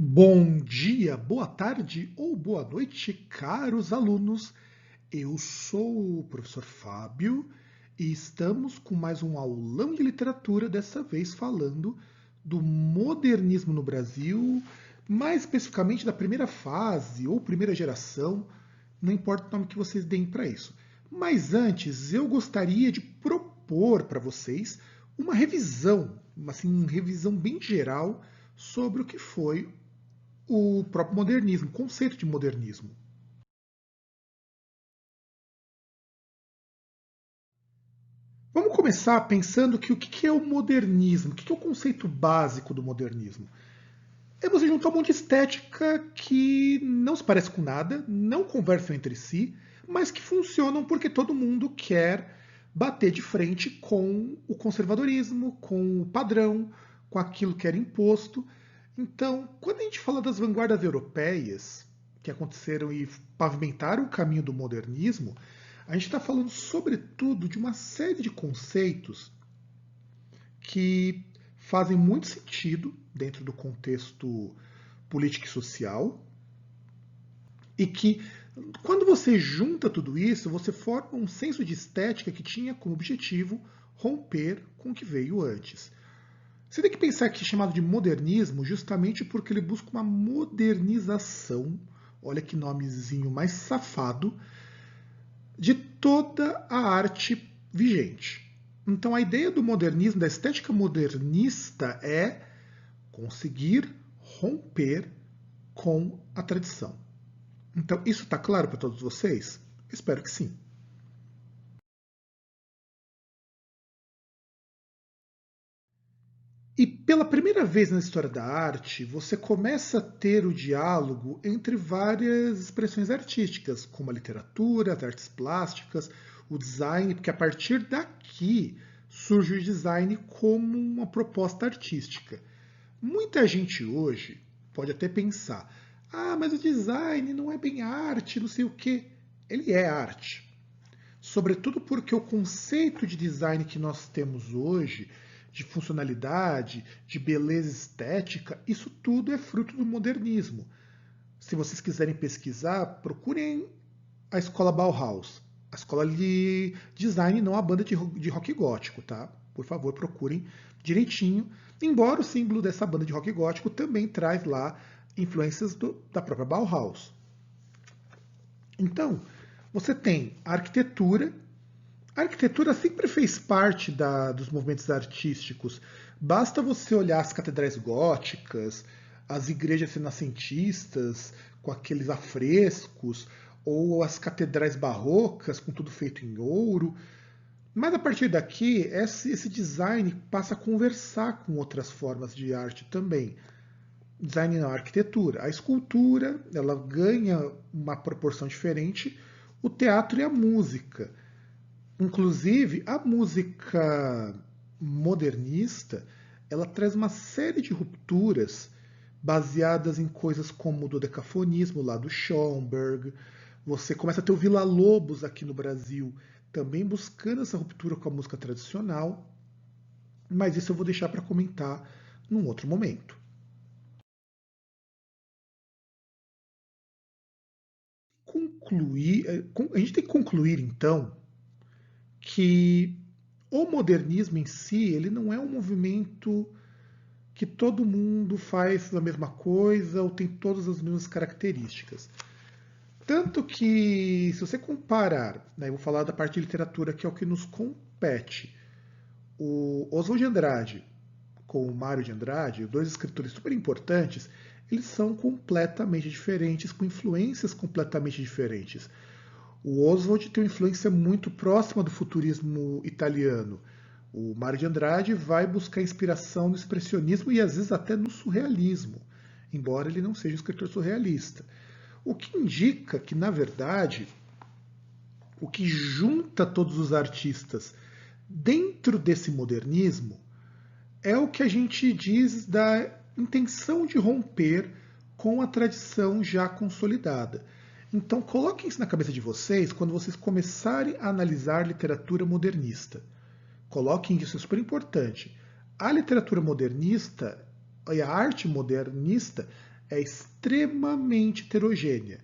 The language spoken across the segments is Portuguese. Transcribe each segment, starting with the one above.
Bom dia, boa tarde ou boa noite, caros alunos. Eu sou o professor Fábio e estamos com mais um aulão de literatura, dessa vez falando do modernismo no Brasil, mais especificamente da primeira fase ou primeira geração, não importa o nome que vocês deem para isso. Mas antes, eu gostaria de propor para vocês uma revisão, assim, uma revisão bem geral sobre o que foi o próprio modernismo, o conceito de modernismo. Vamos começar pensando que o que é o modernismo, o que é o conceito básico do modernismo. É você juntar um monte de estética que não se parece com nada, não conversam entre si, mas que funcionam porque todo mundo quer bater de frente com o conservadorismo, com o padrão, com aquilo que era imposto. Então, quando a gente fala das vanguardas europeias que aconteceram e pavimentaram o caminho do modernismo, a gente está falando, sobretudo, de uma série de conceitos que fazem muito sentido dentro do contexto político e social e que, quando você junta tudo isso, você forma um senso de estética que tinha como objetivo romper com o que veio antes. Você tem que pensar que é chamado de modernismo justamente porque ele busca uma modernização, olha que nomezinho mais safado, de toda a arte vigente. Então a ideia do modernismo, da estética modernista, é conseguir romper com a tradição. Então isso está claro para todos vocês? Espero que sim. E pela primeira vez na história da arte, você começa a ter o diálogo entre várias expressões artísticas, como a literatura, as artes plásticas, o design, porque a partir daqui surge o design como uma proposta artística. Muita gente hoje pode até pensar: ah, mas o design não é bem arte, não sei o quê. Ele é arte. Sobretudo porque o conceito de design que nós temos hoje, de funcionalidade, de beleza estética, isso tudo é fruto do modernismo. Se vocês quiserem pesquisar, procurem a escola Bauhaus, a escola de design, não a banda de rock gótico, tá? Por favor, procurem direitinho. Embora o símbolo dessa banda de rock gótico também traz lá influências da própria Bauhaus. Então, você tem a arquitetura. A arquitetura sempre fez parte dos movimentos artísticos. Basta você olhar as catedrais góticas, as igrejas renascentistas, com aqueles afrescos, ou as catedrais barrocas, com tudo feito em ouro. Mas a partir daqui, esse design passa a conversar com outras formas de arte também. Design na arquitetura. A escultura, ela ganha uma proporção diferente, o teatro e a música. Inclusive, a música modernista, ela traz uma série de rupturas baseadas em coisas como o dodecafonismo lá do Schoenberg. Você começa a ter o Villa-Lobos aqui no Brasil, também buscando essa ruptura com a música tradicional, mas isso eu vou deixar para comentar num outro momento. A gente tem que concluir então que o modernismo em si, ele não é um movimento que todo mundo faz a mesma coisa ou tem todas as mesmas características. Tanto que, se você comparar, né, eu vou falar da parte de literatura, que é o que nos compete, o Oswald de Andrade com o Mário de Andrade, dois escritores super importantes, eles são completamente diferentes, com influências completamente diferentes. O Oswald tem uma influência muito próxima do futurismo italiano. O Mário de Andrade vai buscar inspiração no expressionismo e às vezes até no surrealismo, embora ele não seja um escritor surrealista. O que indica que, na verdade, o que junta todos os artistas dentro desse modernismo é o que a gente diz da intenção de romper com a tradição já consolidada. Então, coloquem isso na cabeça de vocês quando vocês começarem a analisar literatura modernista. Coloquem isso, é super importante. A literatura modernista e a arte modernista, é extremamente heterogênea.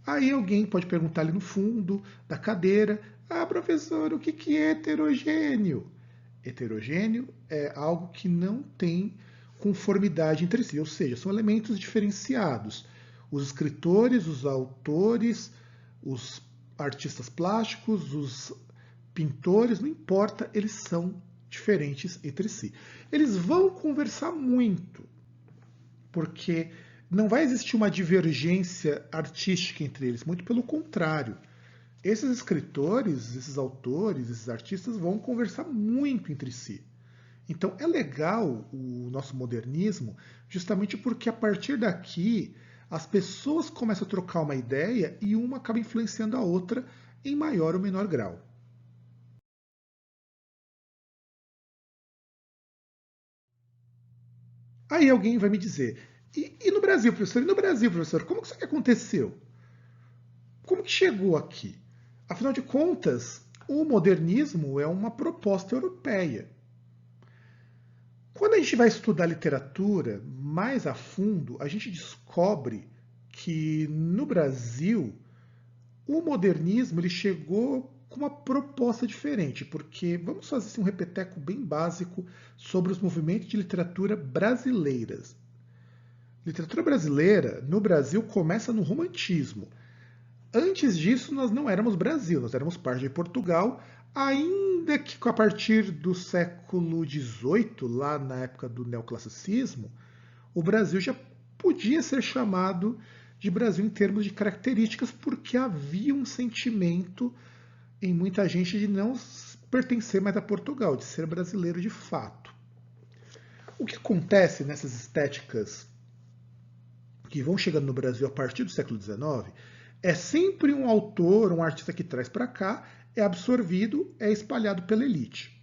Aí alguém pode perguntar ali no fundo da cadeira: ah, professor, o que é heterogêneo? Heterogêneo é algo que não tem conformidade entre si, ou seja, são elementos diferenciados. Os escritores, os autores, os artistas plásticos, os pintores, não importa, eles são diferentes entre si. Eles vão conversar muito, porque não vai existir uma divergência artística entre eles, muito pelo contrário. Esses escritores, esses autores, esses artistas vão conversar muito entre si. Então é legal o nosso modernismo, justamente porque a partir daqui as pessoas começam a trocar uma ideia e uma acaba influenciando a outra em maior ou menor grau. Aí alguém vai me dizer, e no Brasil, professor? E no Brasil, professor? Como que isso aqui aconteceu? Como que chegou aqui? Afinal de contas, o modernismo é uma proposta europeia. Quando a gente vai estudar literatura mais a fundo, a gente descobre que no Brasil o modernismo ele chegou com uma proposta diferente, porque vamos fazer assim, um repeteco bem básico sobre os movimentos de literatura brasileiras. Literatura brasileira, no Brasil, começa no romantismo. Antes disso, nós não éramos Brasil, nós éramos parte de Portugal, ainda que a partir do século XVIII, lá na época do neoclassicismo, o Brasil já podia ser chamado de Brasil em termos de características, porque havia um sentimento em muita gente de não pertencer mais a Portugal, de ser brasileiro de fato. O que acontece nessas estéticas que vão chegando no Brasil a partir do século XIX é sempre um autor, um artista que traz para cá, é absorvido, é espalhado pela elite.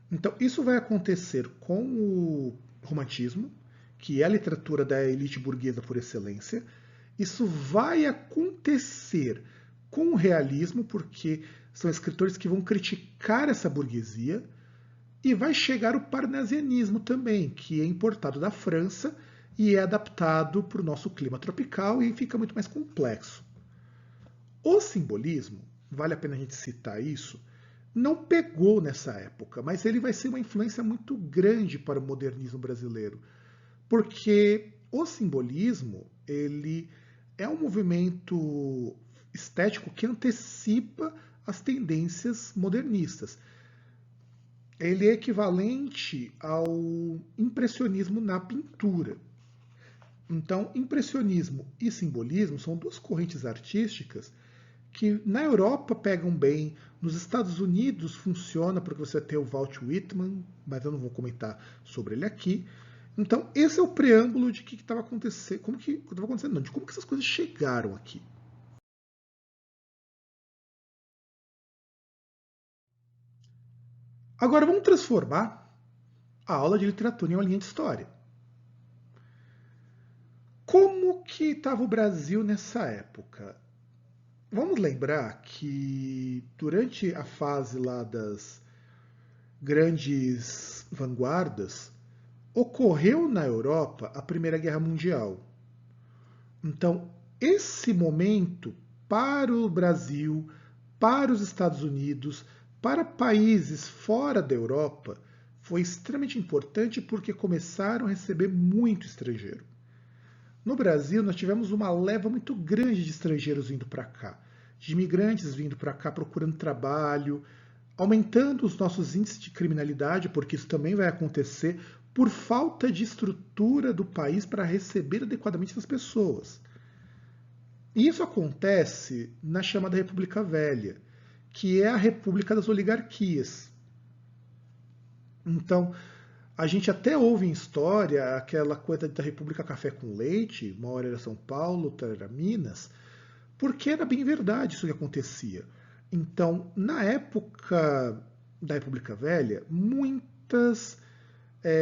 Então, isso vai acontecer com o romantismo, que é a literatura da elite burguesa por excelência. Isso vai acontecer com o realismo, porque são escritores que vão criticar essa burguesia. E vai chegar o parnasianismo também, que é importado da França e é adaptado para o nosso clima tropical e fica muito mais complexo. O simbolismo, vale a pena a gente citar isso, não pegou nessa época, mas ele vai ser uma influência muito grande para o modernismo brasileiro, porque o simbolismo ele é um movimento estético que antecipa as tendências modernistas. Ele é equivalente ao impressionismo na pintura. Então, impressionismo e simbolismo são duas correntes artísticas que na Europa pegam bem, nos Estados Unidos funciona porque você tem o Walt Whitman, mas eu não vou comentar sobre ele aqui. Então, esse é o preâmbulo de que estava acontecendo, como que estava acontecendo, não, de como que essas coisas chegaram aqui. Agora vamos transformar a aula de literatura em uma linha de história. Como que estava o Brasil nessa época? Vamos lembrar que durante a fase lá das grandes vanguardas, ocorreu na Europa a Primeira Guerra Mundial. Então, esse momento para o Brasil, para os Estados Unidos, para países fora da Europa, foi extremamente importante porque começaram a receber muito estrangeiro. No Brasil, nós tivemos uma leva muito grande de estrangeiros vindo para cá, de imigrantes vindo para cá procurando trabalho, aumentando os nossos índices de criminalidade, porque isso também vai acontecer por falta de estrutura do país para receber adequadamente essas pessoas. E isso acontece na chamada República Velha, que é a República das Oligarquias. Então, a gente até ouve em história aquela coisa da República Café com Leite, uma hora era São Paulo, outra era Minas, porque era bem verdade isso que acontecia. Então, na época da República Velha, muitas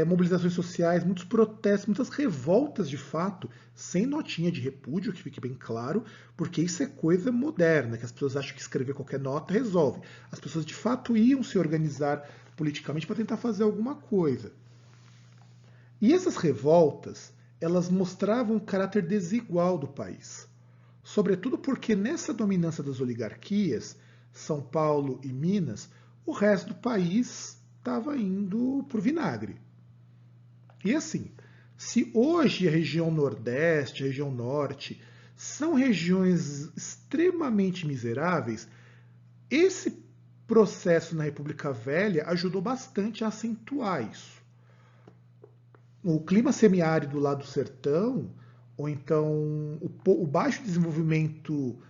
mobilizações sociais, muitos protestos, muitas revoltas de fato, sem notinha de repúdio, que fique bem claro, porque isso é coisa moderna, que as pessoas acham que escrever qualquer nota resolve. As pessoas de fato iam se organizar politicamente para tentar fazer alguma coisa. E essas revoltas, elas mostravam o caráter desigual do país. Sobretudo porque nessa dominância das oligarquias, São Paulo e Minas, o resto do país estava indo para o vinagre. E assim, se hoje a região Nordeste, a região Norte, são regiões extremamente miseráveis, esse processo na República Velha ajudou bastante a acentuar isso. O clima semiárido lá do sertão, ou então o baixo desenvolvimento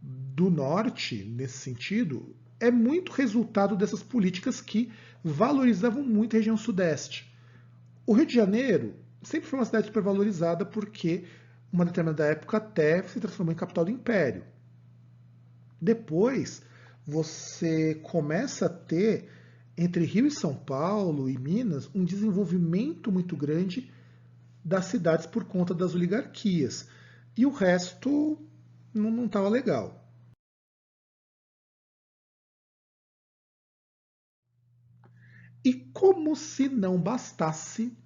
do norte, nesse sentido, é muito resultado dessas políticas que valorizavam muito a região sudeste. O Rio de Janeiro sempre foi uma cidade supervalorizada porque, uma determinada época, até se transformou em capital do império. Depois, você começa a ter, entre Rio e São Paulo e Minas, um desenvolvimento muito grande das cidades por conta das oligarquias. E o resto não estava legal. E como se não bastasse,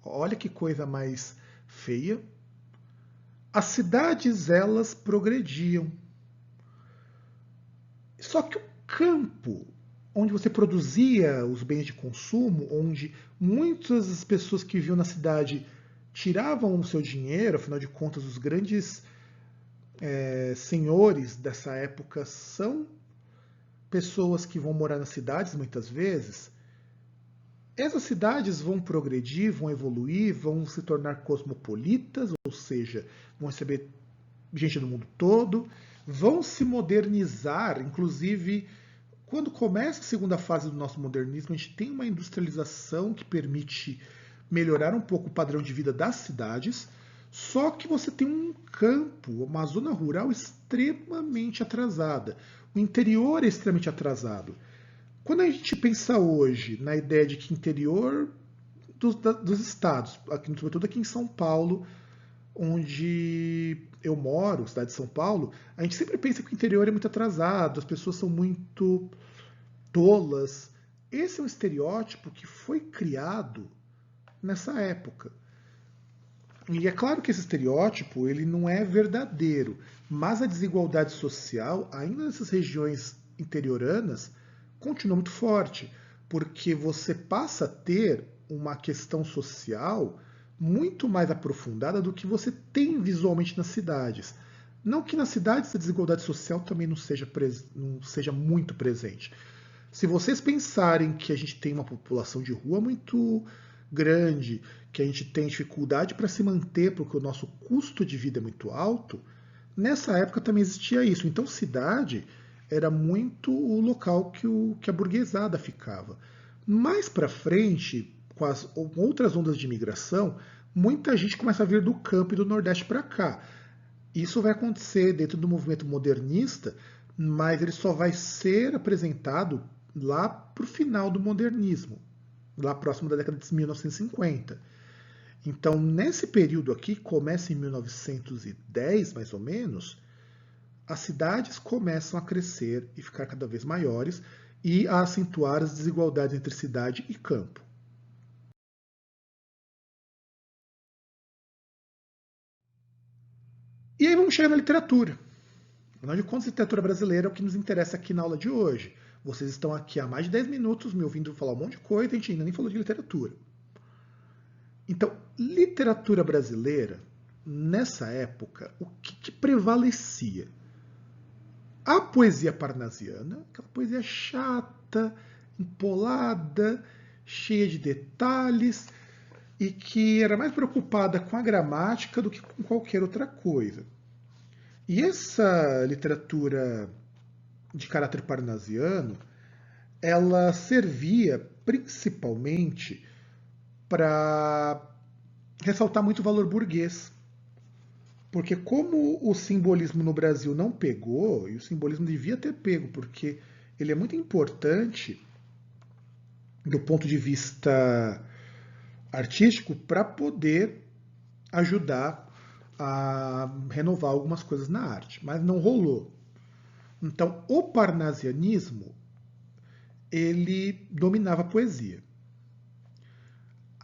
olha que coisa mais feia, as cidades elas progrediam. Só que o campo, onde você produzia os bens de consumo, onde muitas das pessoas que viviam na cidade tiravam o seu dinheiro, afinal de contas, os grandes senhores dessa época são pessoas que vão morar nas cidades muitas vezes. Essas cidades vão progredir, vão evoluir, vão se tornar cosmopolitas, ou seja, vão receber gente do mundo todo, vão se modernizar, inclusive quando começa a segunda fase do nosso modernismo, a gente tem uma industrialização que permite melhorar um pouco o padrão de vida das cidades, só que você tem um campo, uma zona rural extremamente atrasada. O interior é extremamente atrasado. Quando a gente pensa hoje na ideia de que interior dos estados, aqui, sobretudo aqui em São Paulo, onde eu moro, cidade de São Paulo, a gente sempre pensa que o interior é muito atrasado, as pessoas são muito tolas. Esse é um estereótipo que foi criado nessa época. E é claro que esse estereótipo ele não é verdadeiro, mas a desigualdade social, ainda nessas regiões interioranas, continua muito forte, porque você passa a ter uma questão social muito mais aprofundada do que você tem visualmente nas cidades. Não que nas cidades a desigualdade social também não seja muito presente. Se vocês pensarem que a gente tem uma população de rua muito grande, que a gente tem dificuldade para se manter porque o nosso custo de vida é muito alto, nessa época também existia isso. Então, cidade era muito o local que a burguesada ficava. Mais para frente, com as outras ondas de imigração, muita gente começa a vir do campo e do Nordeste para cá. Isso vai acontecer dentro do movimento modernista, mas ele só vai ser apresentado lá para o final do modernismo, lá próximo da década de 1950. Então, nesse período aqui, começa em 1910, mais ou menos, as cidades começam a crescer e ficar cada vez maiores e a acentuar as desigualdades entre cidade e campo. E aí vamos chegar na literatura. Afinal de contas, literatura brasileira é o que nos interessa aqui na aula de hoje. Vocês estão aqui há mais de 10 minutos me ouvindo falar um monte de coisa e a gente ainda nem falou de literatura. Então, literatura brasileira, nessa época, o que prevalecia? A poesia parnasiana, aquela poesia chata, empolada, cheia de detalhes e que era mais preocupada com a gramática do que com qualquer outra coisa. E essa literatura de caráter parnasiano, ela servia principalmente para ressaltar muito o valor burguês. Porque como o simbolismo no Brasil não pegou, e o simbolismo devia ter pego, porque ele é muito importante do ponto de vista artístico para poder ajudar a renovar algumas coisas na arte, mas não rolou. Então, o parnasianismo ele dominava a poesia.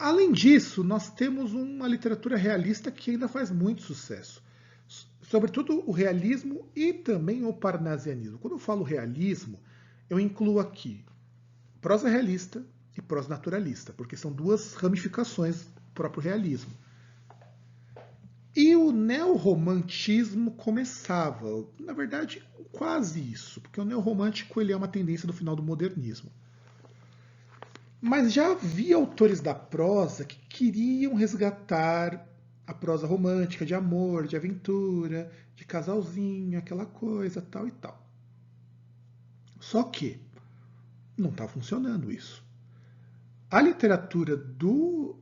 Além disso, nós temos uma literatura realista que ainda faz muito sucesso. Sobretudo o realismo e também o parnasianismo. Quando eu falo realismo, eu incluo aqui prosa realista e prosa naturalista, porque são duas ramificações do próprio realismo. E o neorromantismo começava, na verdade, quase isso, porque o neorromântico ele é uma tendência do final do modernismo. Mas já havia autores da prosa que queriam resgatar a prosa romântica de amor, de aventura, de casalzinho, aquela coisa, tal e tal. Só que não está funcionando isso. A literatura do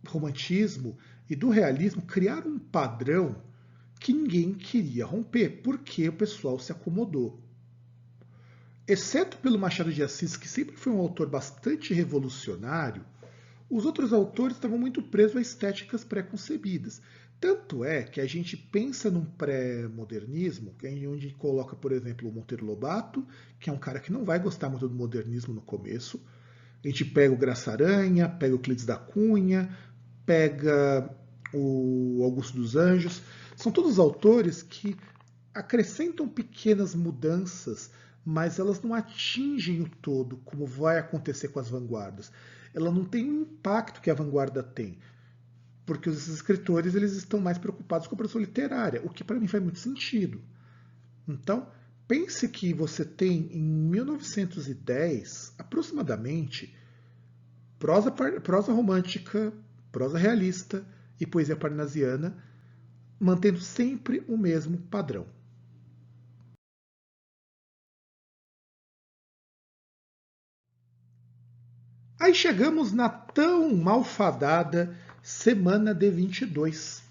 romantismo e do realismo criaram um padrão que ninguém queria romper, porque o pessoal se acomodou. Exceto pelo Machado de Assis, que sempre foi um autor bastante revolucionário, os outros autores estavam muito presos a estéticas pré-concebidas. Tanto é que a gente pensa num pré-modernismo, onde coloca, por exemplo, o Monteiro Lobato, que é um cara que não vai gostar muito do modernismo no começo. A gente pega o Graça Aranha, pega o Euclides da Cunha, pega o Augusto dos Anjos. São todos autores que acrescentam pequenas mudanças, mas elas não atingem o todo, como vai acontecer com as vanguardas. Ela não tem o impacto que a vanguarda tem, porque os escritores eles estão mais preocupados com a produção literária, o que para mim faz muito sentido. Então, pense que você tem em 1910, aproximadamente, prosa romântica, prosa realista e poesia parnasiana, mantendo sempre o mesmo padrão. Aí chegamos na tão malfadada Semana de 22,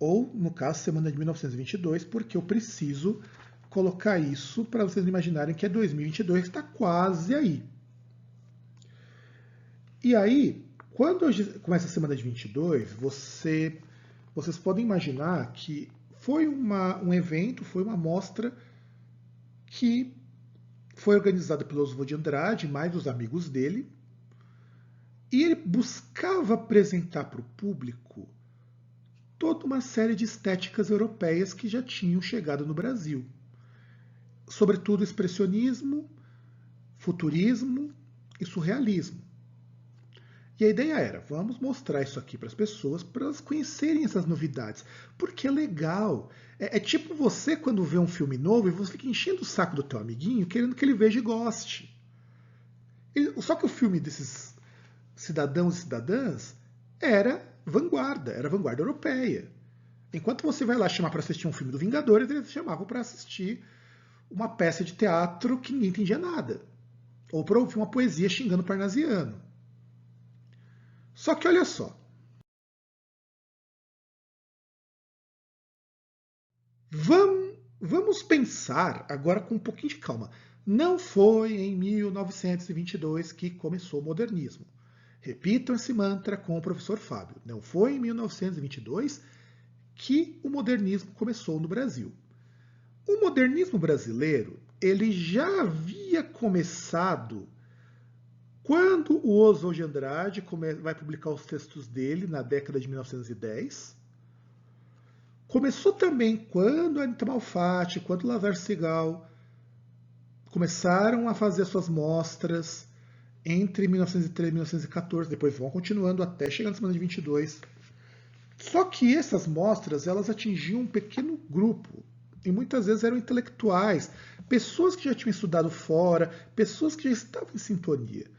ou, no caso, Semana de 1922, porque eu preciso colocar isso para vocês imaginarem que é 2022, está quase aí. E aí, quando começa a Semana de 22, vocês podem imaginar que foi um evento, foi uma mostra que foi organizada pelo Oswald de Andrade, mais os amigos dele, e ele buscava apresentar para o público toda uma série de estéticas europeias que já tinham chegado no Brasil. Sobretudo expressionismo, futurismo e surrealismo. E a ideia era, vamos mostrar isso aqui para as pessoas, para elas conhecerem essas novidades, porque é legal. É tipo você quando vê um filme novo e você fica enchendo o saco do teu amiguinho, querendo que ele veja e goste. Só que o filme desses cidadãos e cidadãs era vanguarda europeia. Enquanto você vai lá chamar para assistir um filme do Vingadores, eles chamavam para assistir uma peça de teatro que ninguém entendia nada. Ou para ouvir uma poesia xingando parnasiano. Só que olha só. Vamos pensar agora com um pouquinho de calma. Não foi em 1922 que começou o modernismo. Repitam esse mantra com o professor Fábio. Não foi em 1922 que o modernismo começou no Brasil. O modernismo brasileiro ele já havia começado quando o Oswald de Andrade vai publicar os textos dele na década de 1910. Começou também quando Anita Malfatti, quando Lazar Segal começaram a fazer suas mostras entre 1913 e 1914, depois vão continuando até chegar na semana de 22. Só que essas mostras elas atingiam um pequeno grupo, e muitas vezes eram intelectuais, pessoas que já tinham estudado fora, pessoas que já estavam em sintonia.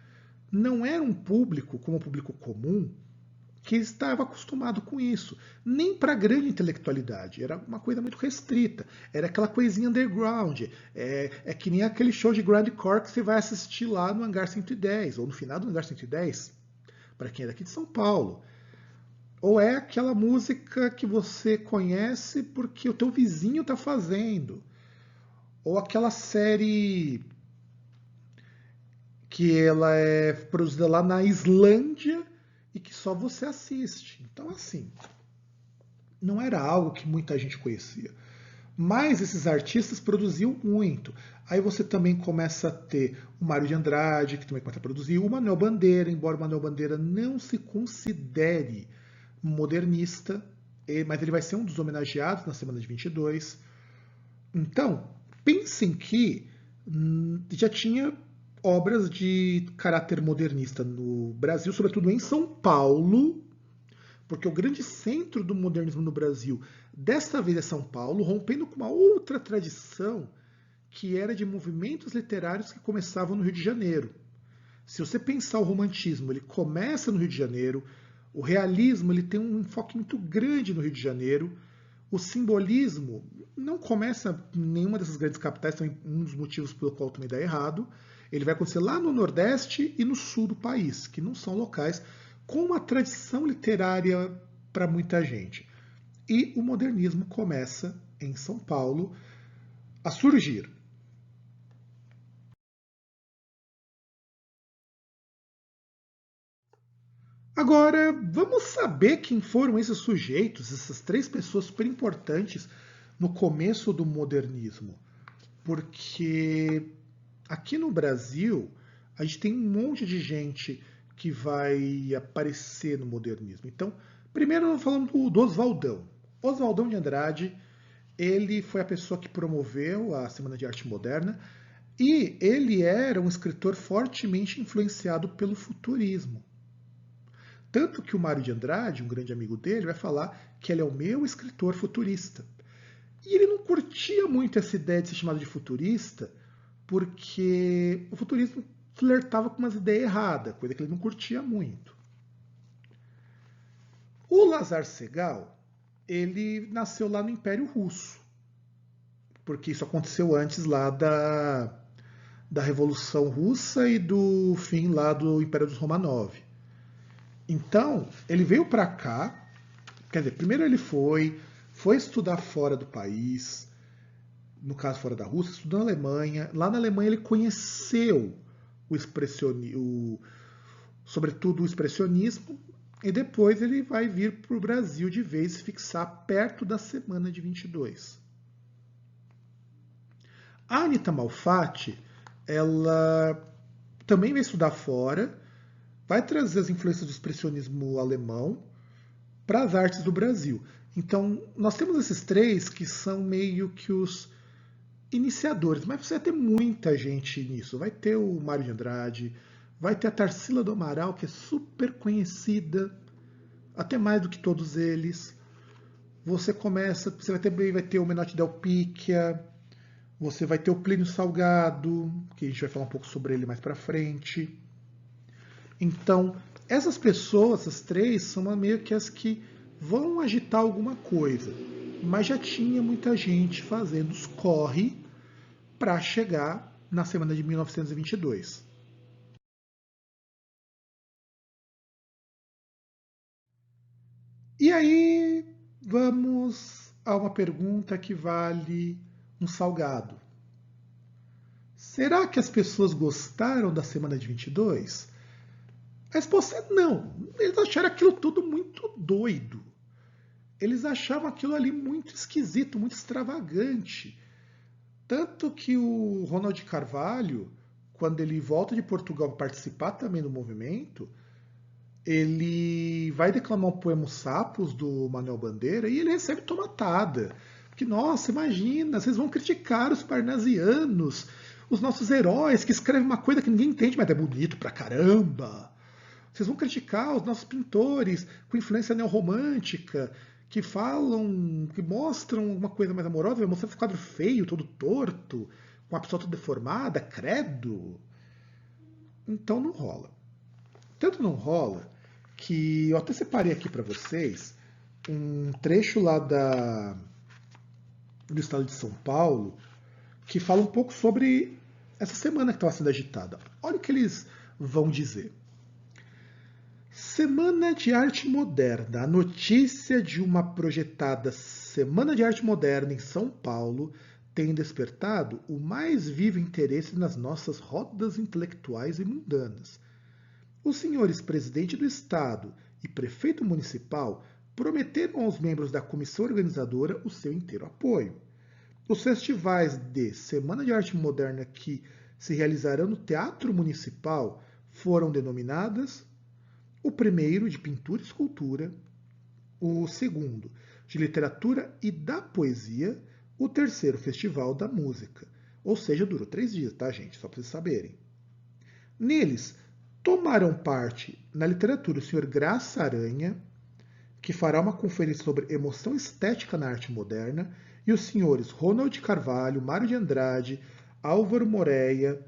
Não era um público como o público comum que estava acostumado com isso, nem para a grande intelectualidade, era uma coisa muito restrita, era aquela coisinha underground, é que nem aquele show de grindcore que você vai assistir lá no Hangar 110, ou no final do Hangar 110, para quem é daqui de São Paulo. Ou é aquela música que você conhece porque o teu vizinho está fazendo. Ou aquela série que ela é produzida lá na Islândia e que só você assiste. Então, assim, não era algo que muita gente conhecia. Mas esses artistas produziam muito. Aí você também começa a ter o Mário de Andrade, que também começa a produzir, o Manuel Bandeira, embora o Manuel Bandeira não se considere modernista, mas ele vai ser um dos homenageados na semana de 22. Então, pensem que já tinha obras de caráter modernista no Brasil, sobretudo em São Paulo, porque o grande centro do modernismo no Brasil, desta vez é São Paulo, rompendo com uma outra tradição que era de movimentos literários que começavam no Rio de Janeiro. Se você pensar o romantismo, ele começa no Rio de Janeiro, o realismo ele tem um enfoque muito grande no Rio de Janeiro, o simbolismo não começa em nenhuma dessas grandes capitais, também um dos motivos pelo qual também dá errado. Ele vai acontecer lá no Nordeste e no Sul do país, que não são locais com uma tradição literária para muita gente. E o modernismo começa em São Paulo a surgir. Agora, vamos saber quem foram esses sujeitos, essas três pessoas super importantes no começo do modernismo. Porque aqui no Brasil, a gente tem um monte de gente que vai aparecer no modernismo. Então, primeiro nós falamos do Oswaldão. Oswaldão de Andrade, ele foi a pessoa que promoveu a Semana de Arte Moderna e ele era um escritor fortemente influenciado pelo futurismo. Tanto que o Mário de Andrade, um grande amigo dele, vai falar que ele é o meu escritor futurista. E ele não curtia muito essa ideia de ser chamado de futurista, porque o futurismo flertava com umas ideias erradas, coisa que ele não curtia muito. O Lazar Segal, ele nasceu lá no Império Russo, porque isso aconteceu antes lá da Revolução Russa e do fim lá do Império dos Romanov. Então, ele veio para cá, quer dizer, primeiro ele foi estudar fora do país, no caso fora da Rússia, estudou na Alemanha. Lá na Alemanha ele conheceu o expressionismo, sobretudo o expressionismo, e depois ele vai vir para o Brasil de vez se fixar perto da semana de 22. A Anita Malfatti, ela também vai estudar fora, vai trazer as influências do expressionismo alemão para as artes do Brasil. Então, nós temos esses três que são meio que os iniciadores, mas você vai ter muita gente nisso. Vai ter o Mário de Andrade, vai ter a Tarsila do Amaral, que é super conhecida, até mais do que todos eles. Você vai ter o Menotti Del Picchia, você vai ter o Plínio Salgado, que a gente vai falar um pouco sobre ele mais para frente. Então, essas pessoas, essas três, são meio que as que vão agitar alguma coisa. Mas já tinha muita gente fazendo os corre para chegar na semana de 1922. E aí vamos a uma pergunta que vale um salgado. Será que as pessoas gostaram da semana de 22? A resposta é não. Eles acharam aquilo tudo muito doido. Eles achavam aquilo ali muito esquisito, muito extravagante. Tanto que o Ronald Carvalho, quando ele volta de Portugal para participar também do movimento, ele vai declamar o poema Sapos, do Manuel Bandeira, e ele recebe tomatada. Porque, nossa, imagina, vocês vão criticar os parnasianos, os nossos heróis, que escrevem uma coisa que ninguém entende, mas é bonito pra caramba. Vocês vão criticar os nossos pintores com influência neorromântica, que falam, que mostram uma coisa mais amorosa, vai mostrar esse quadro feio, todo torto, com a pessoa toda deformada, credo. Então não rola. Tanto não rola que eu até separei aqui para vocês um trecho lá do estado de São Paulo que fala um pouco sobre essa semana que estava sendo agitada. Olha o que eles vão dizer. Semana de Arte Moderna. A notícia de uma projetada Semana de Arte Moderna em São Paulo tem despertado o mais vivo interesse nas nossas rodas intelectuais e mundanas. Os senhores presidente do Estado e prefeito municipal prometeram aos membros da comissão organizadora o seu inteiro apoio. Os festivais de Semana de Arte Moderna que se realizarão no Teatro Municipal foram denominadas o primeiro de Pintura e Escultura, o segundo de Literatura e da Poesia, o terceiro Festival da Música. Ou seja, durou 3 dias, tá, gente? Só para vocês saberem. Neles, tomaram parte na literatura o Sr. Graça Aranha, que fará uma conferência sobre emoção estética na arte moderna, e os senhores Ronald Carvalho, Mário de Andrade, Álvaro Moreira,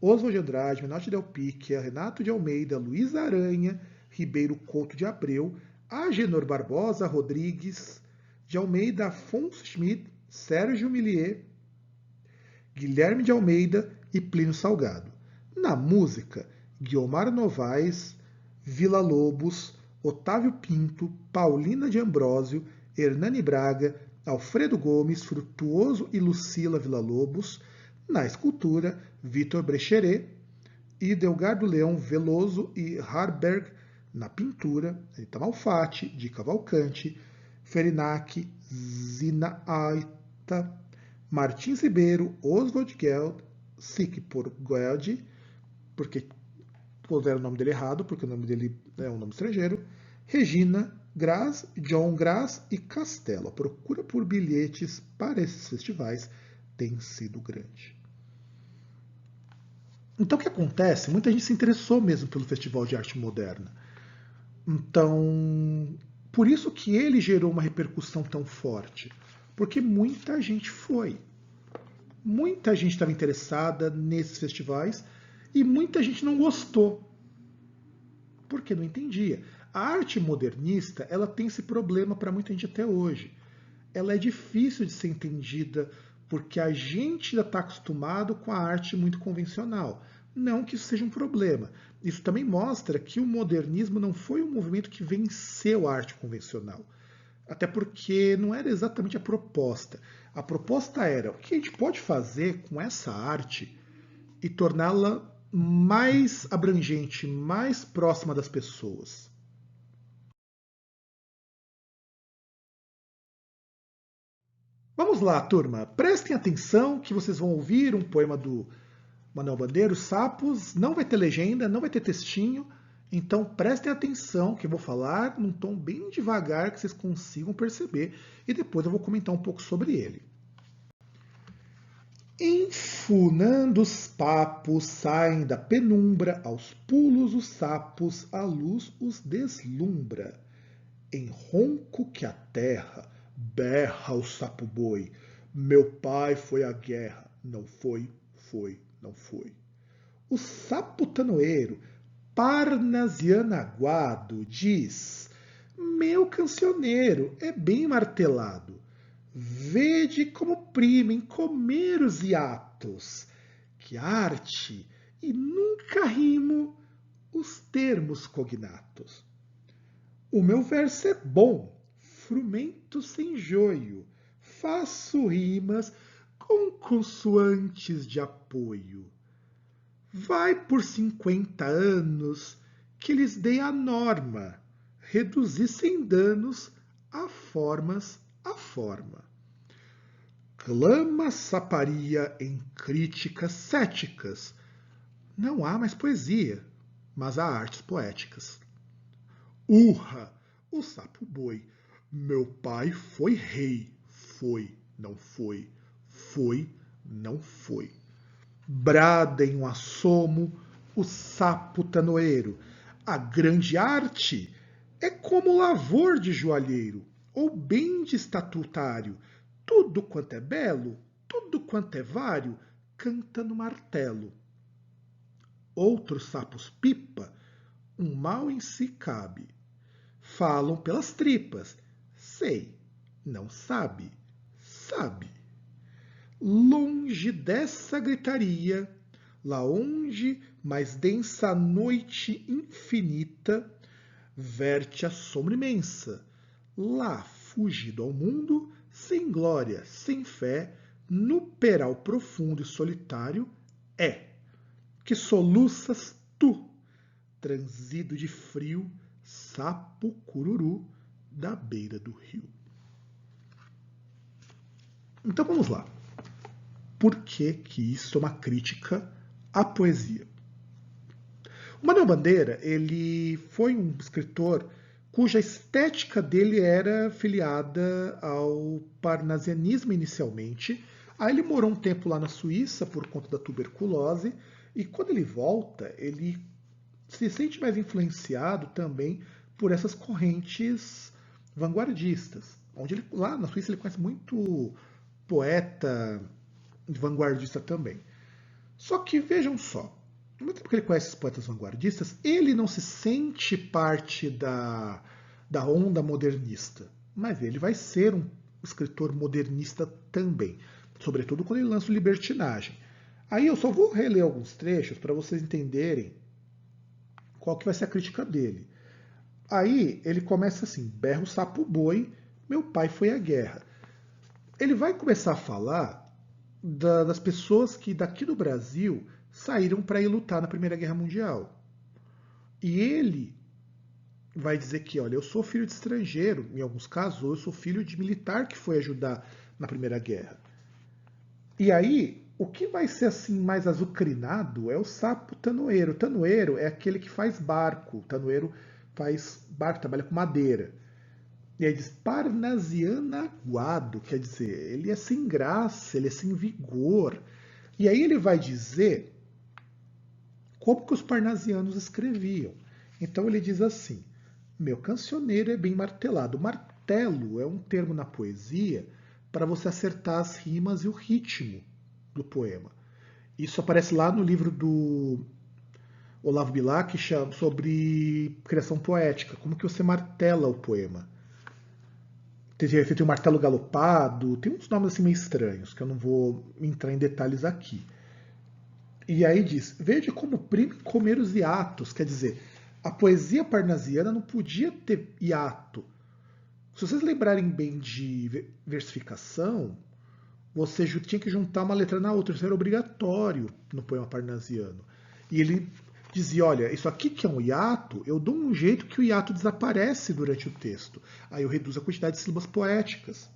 Oswald de Andrade, Menotti Del Picchia, Renato de Almeida, Luísa Aranha, Ribeiro Couto de Abreu, Agenor Barbosa Rodrigues de Almeida, Afonso Schmidt, Sérgio Millier, Guilherme de Almeida e Plínio Salgado. Na música, Guiomar Novaes, Villa-Lobos, Otávio Pinto, Paulina de Ambrósio, Hernani Braga, Alfredo Gomes, Frutuoso e Lucila Villa-Lobos. Na escultura, Vitor Brecheret, Idelgardo Leão Veloso e Harberg. Na pintura, Rita Malfatti, Di Cavalcanti, Ferinac, Zina Aita, Martins Ribeiro, Oswald Geld, Sic por Gueldi, porque puseram o nome dele errado, porque o nome dele é um nome estrangeiro, Regina, Graz, John Graz e Castelo. A procura por bilhetes para esses festivais tem sido grande. Então o que acontece? Muita gente se interessou mesmo pelo Festival de Arte Moderna. Então, por isso que ele gerou uma repercussão tão forte. Porque muita gente foi. Muita gente estava interessada nesses festivais e muita gente não gostou. Porque não entendia. A arte modernista, ela tem esse problema para muita gente até hoje. Ela é difícil de ser entendida porque a gente já está acostumado com a arte muito convencional. Não que isso seja um problema. Isso também mostra que o modernismo não foi um movimento que venceu a arte convencional. Até porque não era exatamente a proposta. A proposta era o que a gente pode fazer com essa arte e torná-la mais abrangente, mais próxima das pessoas. Vamos lá, turma. Prestem atenção que vocês vão ouvir um poema do Manuel Bandeira, Os Sapos. Não vai ter legenda, não vai ter textinho. Então prestem atenção que eu vou falar num tom bem devagar que vocês consigam perceber. E depois eu vou comentar um pouco sobre ele. Enfunando os papos saem da penumbra, aos pulos os sapos, a luz os deslumbra. Em ronco que a terra berra o sapo-boi. Meu pai foi à guerra, não foi, não foi. O sapo tanoeiro, parnasianaguado, diz: Meu cancioneiro é bem martelado. Vede como primem comer os hiatos. Que arte! E nunca rimo os termos cognatos. O meu verso é bom, frumento sem joio. Faço rimas com consoantes de apoio. Vai por 50 anos que lhes dei a norma, reduzir sem danos a formas a forma. Clama saparia em críticas céticas. Não há mais poesia, mas há artes poéticas. Urra, o sapo-boi. Meu pai foi rei. Foi, não foi. Foi, não foi. Brada em um assomo o sapo tanoeiro. A grande arte é como lavor de joalheiro, ou bem de estatutário. Tudo quanto é belo, tudo quanto é vário, canta no martelo. Outros sapos pipa, um mal em si cabe. Falam pelas tripas, sei, não sabe, sabe. Longe dessa gritaria, lá onde mais densa a noite infinita, verte a sombra imensa. Lá, fugido ao mundo, sem glória, sem fé, no peral profundo e solitário, é que soluças tu, transido de frio, sapo cururu da beira do rio. Então vamos lá. Por que que isso é uma crítica à poesia? O Manuel Bandeira, ele foi um escritor cuja estética dele era filiada ao parnasianismo inicialmente. Aí ele morou um tempo lá na Suíça por conta da tuberculose, e quando ele volta, ele se sente mais influenciado também por essas correntes vanguardistas. Onde ele, lá na Suíça ele conhece muito poeta vanguardista também. Só que vejam só, ao mesmo tempo que ele conhece os poetas vanguardistas, ele não se sente parte da onda modernista, mas ele vai ser um escritor modernista também, sobretudo quando ele lança o Libertinagem. Aí eu só vou reler alguns trechos para vocês entenderem qual que vai ser a crítica dele. Aí ele começa assim: berro sapo boi, meu pai foi à guerra. Ele vai começar a falar das pessoas que daqui do Brasil saíram para ir lutar na Primeira Guerra Mundial. E ele vai dizer que, olha, eu sou filho de estrangeiro, em alguns casos, ou eu sou filho de militar que foi ajudar na Primeira Guerra. E aí, o que vai ser assim mais azucrinado é o sapo tanoeiro. O tanoeiro é aquele que faz barco. O tanoeiro faz barco, trabalha com madeira. E aí diz parnasianaguado, quer dizer, ele é sem graça, ele é sem vigor. E aí ele vai dizer como que os parnasianos escreviam. Então ele diz assim: meu cancioneiro é bem martelado. Martelo é um termo na poesia para você acertar as rimas e o ritmo do poema. Isso aparece lá no livro do Olavo Bilac sobre criação poética, como que você martela o poema. Você tem o martelo galopado, tem uns nomes assim meio estranhos, que eu não vou entrar em detalhes aqui. E aí diz: veja como prime comer os hiatos, quer dizer, a poesia parnasiana não podia ter hiato. Se vocês lembrarem bem de versificação, você tinha que juntar uma letra na outra, isso era obrigatório no poema parnasiano. E ele dizia: olha, isso aqui que é um hiato, eu dou um jeito que o hiato desaparece durante o texto. Aí eu reduzo a quantidade de sílabas poéticas.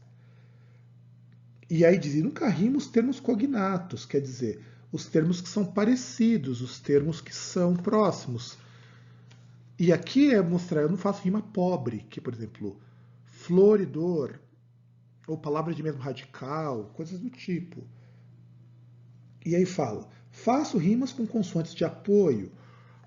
E aí diz: e nunca rima os termos cognatos, quer dizer, os termos que são parecidos, os termos que são próximos. E aqui é mostrar, eu não faço rima pobre, que, por exemplo, floridor, ou palavra de mesmo radical, coisas do tipo. E aí fala: faço rimas com consoantes de apoio.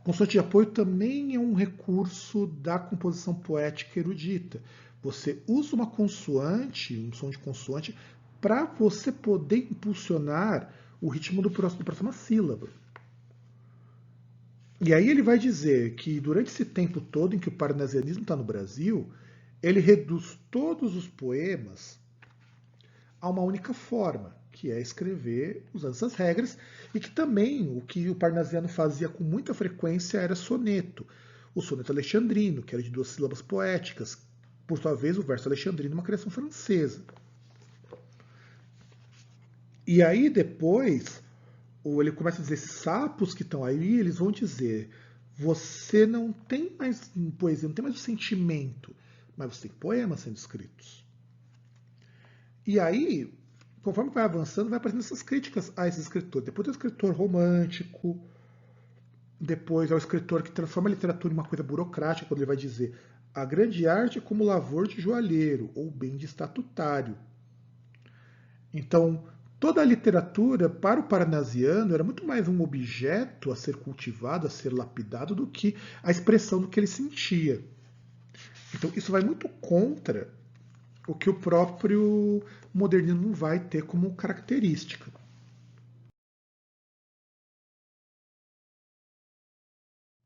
Consoante de apoio também é um recurso da composição poética erudita. Você usa uma consoante, um som de consoante, para você poder impulsionar o ritmo da próxima sílaba. E aí ele vai dizer que durante esse tempo todo em que o parnasianismo está no Brasil, ele reduz todos os poemas a uma única forma, que é escrever usando essas regras, e que também o que o parnasiano fazia com muita frequência era soneto. O soneto alexandrino, que era de 2 sílabas poéticas, por sua vez o verso alexandrino é uma criação francesa. E aí depois ele começa a dizer: esses sapos que estão aí, eles vão dizer: você não tem mais poesia, não tem mais o sentimento, mas você tem poemas sendo escritos. E aí, conforme vai avançando, vai aparecendo essas críticas a esse escritor. Depois é o escritor romântico, depois é o escritor que transforma a literatura em uma coisa burocrática, quando ele vai dizer: a grande arte é como lavor de joalheiro, ou bem de estatutário. Então, toda a literatura, para o parnasiano, era muito mais um objeto a ser cultivado, a ser lapidado, do que a expressão do que ele sentia. Então, isso vai muito contra o que o próprio modernismo vai ter como característica.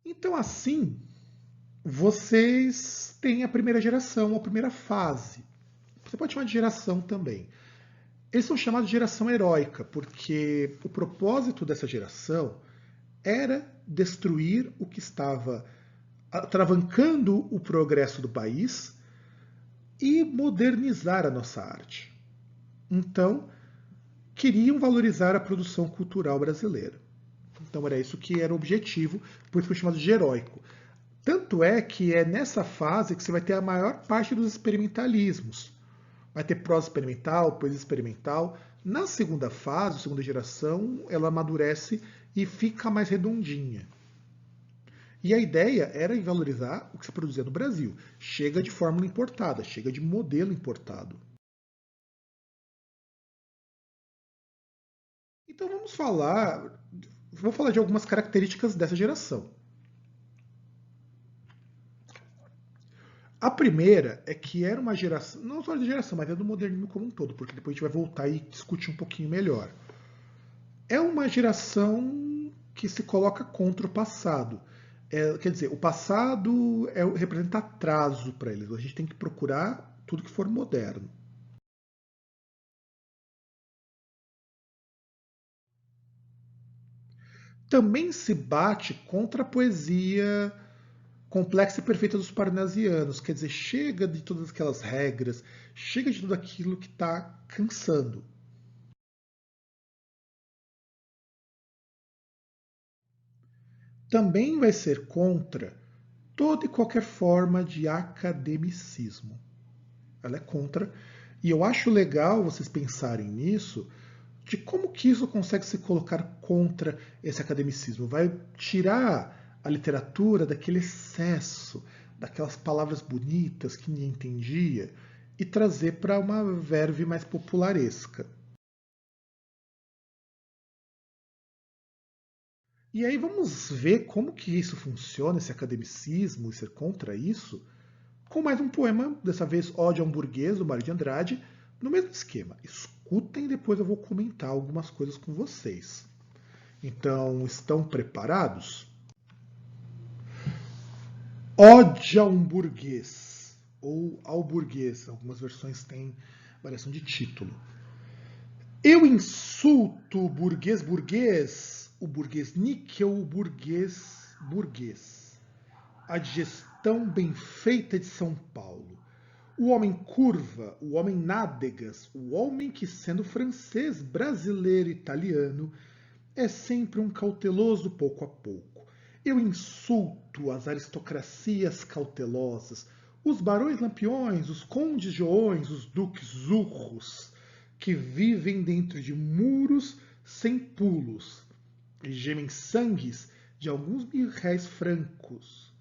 Então, assim, vocês têm a primeira geração, a primeira fase. Você pode chamar de geração também. Eles são chamados de geração heróica, porque o propósito dessa geração era destruir o que estava atravancando o progresso do país e modernizar a nossa arte. Então, queriam valorizar a produção cultural brasileira. Então era isso que era o objetivo, por isso foi chamado de heróico. Tanto é que é nessa fase que você vai ter a maior parte dos experimentalismos. Vai ter prosa experimental, poesia experimental. Na segunda fase, segunda geração, ela amadurece e fica mais redondinha. E a ideia era valorizar o que se produzia no Brasil. Chega de fórmula importada, chega de modelo importado. Então vou falar de algumas características dessa geração. A primeira é que era uma geração, não só de geração, mas é do modernismo como um todo, porque depois a gente vai voltar e discutir um pouquinho melhor. É uma geração que se coloca contra o passado. Quer dizer, o passado representa atraso para eles. A gente tem que procurar tudo que for moderno. Também se bate contra a poesia complexa e perfeita dos parnasianos. Quer dizer, chega de todas aquelas regras, chega de tudo aquilo que está cansando. Também vai ser contra toda e qualquer forma de academicismo. Ela é contra. E eu acho legal vocês pensarem nisso, de como que isso consegue se colocar contra esse academicismo. Vai tirar a literatura daquele excesso, daquelas palavras bonitas que ninguém entendia, e trazer para uma verve mais popularesca. E aí vamos ver como que isso funciona, esse academicismo, e ser contra isso, com mais um poema, dessa vez Ode a um Burguês, do Mário de Andrade, no mesmo esquema. Escutem e depois eu vou comentar algumas coisas com vocês. Então, estão preparados? Ode a um burguês, ou ao burguês, algumas versões têm variação de título. Eu insulto o burguês burguês, o burguês níquel, o burguês burguês. A digestão bem feita de São Paulo. O homem curva, o homem nádegas, o homem que, sendo francês, brasileiro, italiano, é sempre um cauteloso pouco a pouco. Eu insulto as aristocracias cautelosas, os barões lampiões, os condes joões, os duques urros, que vivem dentro de muros sem pulos e gemem sangues de alguns mil-réis francos,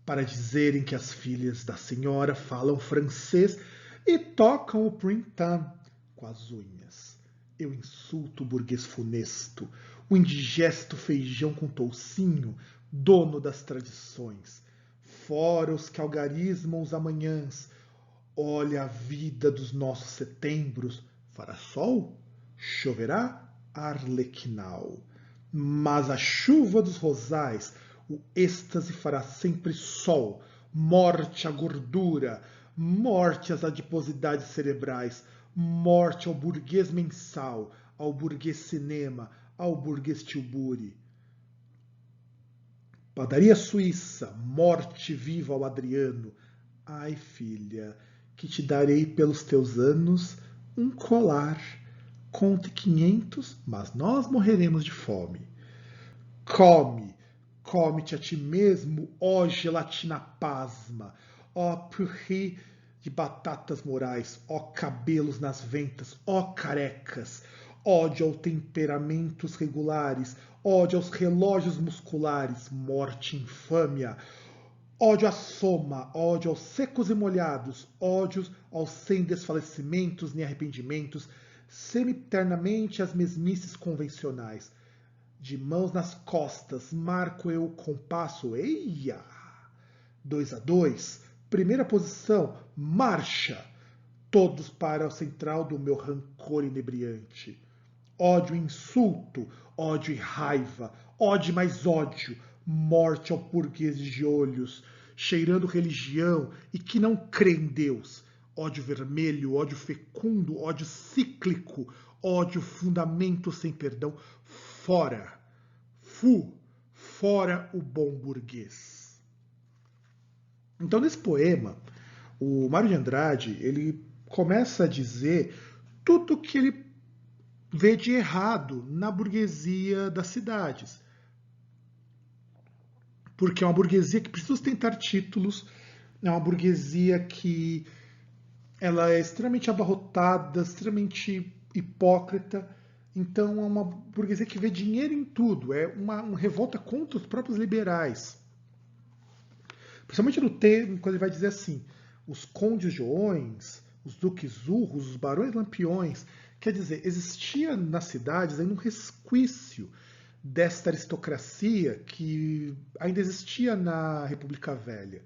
para dizerem que as filhas da senhora falam francês e tocam o printemps com as unhas. Eu insulto o burguês funesto, o indigesto feijão com toucinho, dono das tradições. Fora os que algarismam os amanhãs. Olha a vida dos nossos setembros. Fará sol? Choverá? Arlequinal. Mas a chuva dos rosais, o êxtase fará sempre sol, morte à gordura, morte às adiposidades cerebrais, morte ao burguês mensal, ao burguês cinema, ao burguês tilbury. Padaria suíça, morte viva ao Adriano. Ai, filha, que te darei pelos teus anos um colar. Conte 500, mas nós morreremos de fome. Come, come-te a ti mesmo, ó gelatina pasma, ó purri de batatas morais, ó cabelos nas ventas, ó carecas, ódio aos temperamentos regulares, ódio aos relógios musculares, morte infâmia, ódio à soma, ódio aos secos e molhados, ódio aos sem desfalecimentos nem arrependimentos, semiternamente às mesmices convencionais. De mãos nas costas, marco eu o compasso, eia! 2 a 2, primeira posição, marcha! Todos para o central do meu rancor inebriante. Ódio e insulto, ódio e raiva, ódio mais ódio, morte ao burguês de olhos, cheirando religião e que não crê em Deus. Ódio vermelho, ódio fecundo, ódio cíclico, ódio fundamento sem perdão. Fora, fora o bom burguês. Então, nesse poema, o Mário de Andrade ele começa a dizer tudo que ele vê de errado na burguesia das cidades. Porque é uma burguesia que precisa ostentar títulos, é uma burguesia que ela é extremamente abarrotada, extremamente hipócrita. Então é uma burguesia que vê dinheiro em tudo, é uma revolta contra os próprios liberais. Principalmente no termo, quando ele vai dizer assim, os condes joões, os duques urros, os barões lampiões. Quer dizer, existia nas cidades ainda um resquício desta aristocracia que ainda existia na República Velha.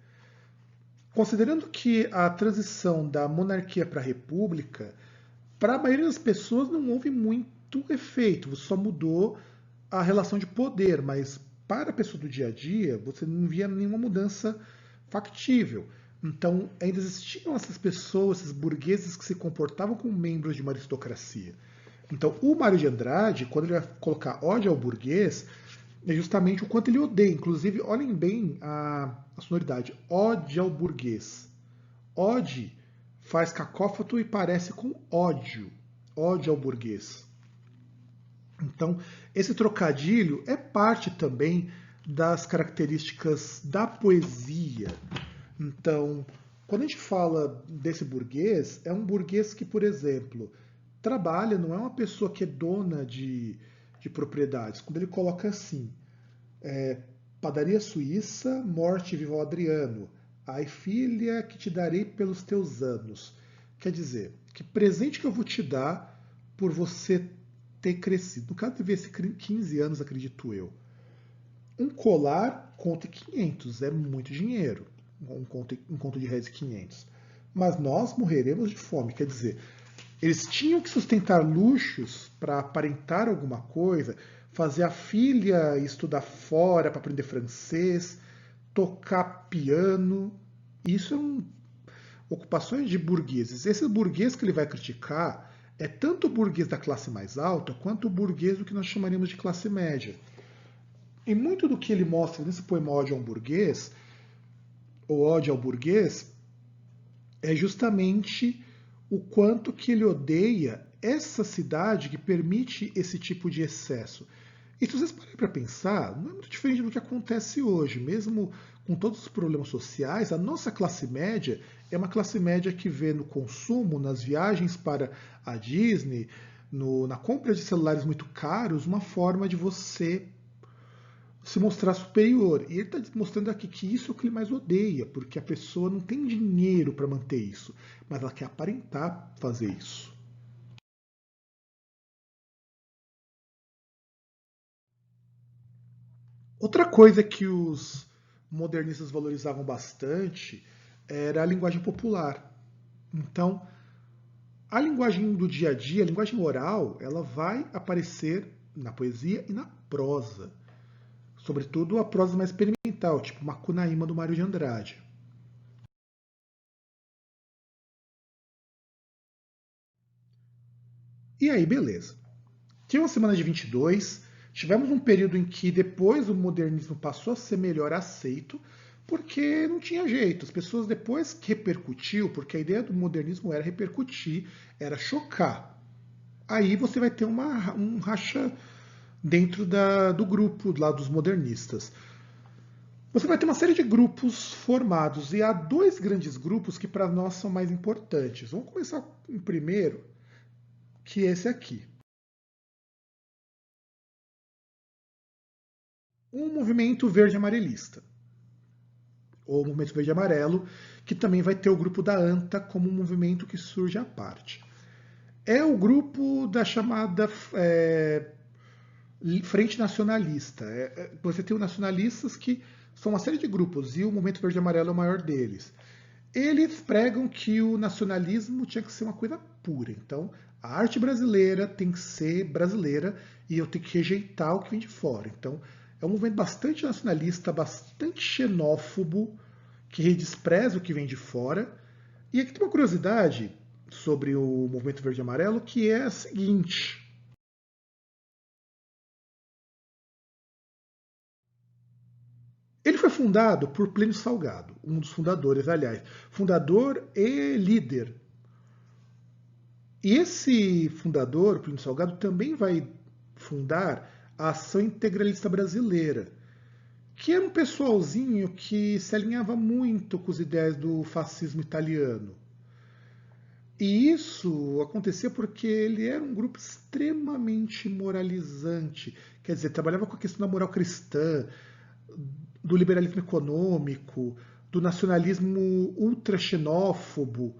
Considerando que a transição da monarquia para a república, para a maioria das pessoas não houve muito efeito, você só mudou a relação de poder, mas para a pessoa do dia a dia, você não via nenhuma mudança factível. Então, ainda existiam essas pessoas, esses burgueses que se comportavam como membros de uma aristocracia. Então, o Mário de Andrade, quando ele vai colocar ódio ao burguês, é justamente o quanto ele odeia. Inclusive, olhem bem a sonoridade. Ódio ao burguês. Ode faz cacófato e parece com ódio. Ódio ao burguês. Então, esse trocadilho é parte também das características da poesia. Então, quando a gente fala desse burguês, é um burguês que, por exemplo, trabalha, não é uma pessoa que é dona de propriedades. Quando ele coloca assim, padaria suíça, morte viva ao Adriano, ai filha que te darei pelos teus anos. Quer dizer, que presente que eu vou te dar por você ter crescido. No caso, devia ser 15 anos, acredito eu. Um colar conta 500, é muito dinheiro. Um conto de réis 500. Mas nós morreremos de fome. Quer dizer, eles tinham que sustentar luxos para aparentar alguma coisa, fazer a filha estudar fora para aprender francês, tocar piano. Isso são ocupações de burgueses. Esse burguês que ele vai criticar é tanto o burguês da classe mais alta quanto o burguês do que nós chamaríamos de classe média. E muito do que ele mostra nesse poema Ódio ao Burguês, ou Ódio ao Burguês, é justamente o quanto que ele odeia essa cidade que permite esse tipo de excesso. E se vocês pararem para pensar, não é muito diferente do que acontece hoje. Mesmo com todos os problemas sociais, a nossa classe média é uma classe média que vê no consumo, nas viagens para a Disney, na compra de celulares muito caros, uma forma de você se mostrar superior. E ele está mostrando aqui que isso é o que ele mais odeia, porque a pessoa não tem dinheiro para manter isso, mas ela quer aparentar fazer isso. Outra coisa que os modernistas valorizavam bastante era a linguagem popular. Então, a linguagem do dia a dia, a linguagem oral, ela vai aparecer na poesia e na prosa. Sobretudo a prosa mais experimental, tipo Macunaíma do Mário de Andrade. E aí, beleza. Tinha uma semana de 22, tivemos um período em que depois o modernismo passou a ser melhor aceito, porque não tinha jeito. As pessoas depois que repercutiu, porque a ideia do modernismo era repercutir, era chocar. Aí você vai ter um racha dentro do grupo lá dos modernistas. Você vai ter uma série de grupos formados e há dois grandes grupos que para nós são mais importantes. Vamos começar com o primeiro, que é esse aqui. O movimento verde-amarelista, ou movimento verde-amarelo, que também vai ter o grupo da ANTA como um movimento que surge à parte. É o grupo da chamada Frente Nacionalista. Você tem os nacionalistas que são uma série de grupos, e o movimento verde-amarelo é o maior deles. Eles pregam que o nacionalismo tinha que ser uma coisa pura. Então, a arte brasileira tem que ser brasileira e eu tenho que rejeitar o que vem de fora. Então, é um movimento bastante nacionalista, bastante xenófobo, que despreza o que vem de fora. E aqui tem uma curiosidade sobre o movimento verde e amarelo, que é a seguinte. Ele foi fundado por Plínio Salgado, um dos fundadores, aliás, fundador e líder. E esse fundador, Plínio Salgado, também vai fundar a Ação Integralista Brasileira, que era um pessoalzinho que se alinhava muito com as ideias do fascismo italiano. E isso acontecia porque ele era um grupo extremamente moralizante. Quer dizer, trabalhava com a questão da moral cristã, do liberalismo econômico, do nacionalismo ultra-xenófobo.